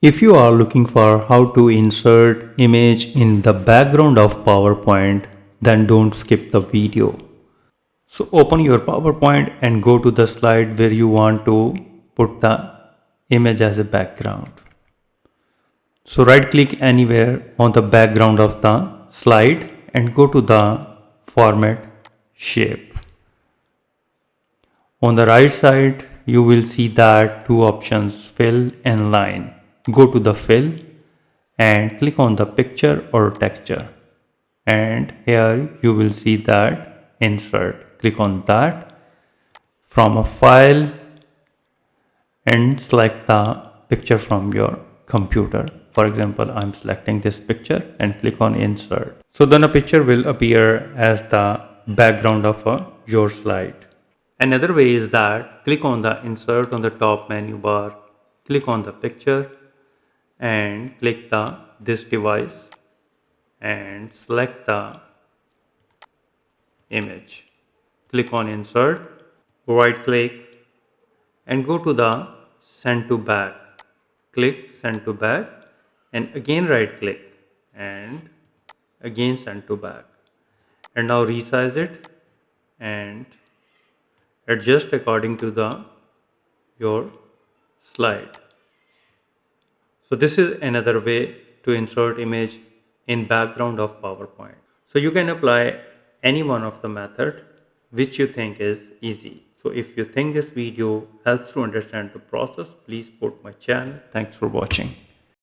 If you are looking for how to insert image in the background of PowerPoint, then don't skip the video. So open your PowerPoint and go to the slide where you want to put the image as a background. So right click anywhere on the background of the slide and go to the format shape. On the right side, you will see that two options, fill and line. Go to the fill and click on the picture or texture. And here you will see that insert. Click on that from a file and select the picture from your computer. For example, I'm selecting this picture and click on insert. So then a picture will appear as the background of your slide. Another way is that click on the insert on the top menu bar, click on the picture and click the this device and select the image. Click on insert, right click and go to the send to back. Click send to back and again right click and again send to back. And now resize it and adjust according to the your slide. So this is another way to insert image in background of PowerPoint. So you can apply any one of the method which you think is easy. So if you think this video helps to understand the process, please support my channel. Thanks for watching.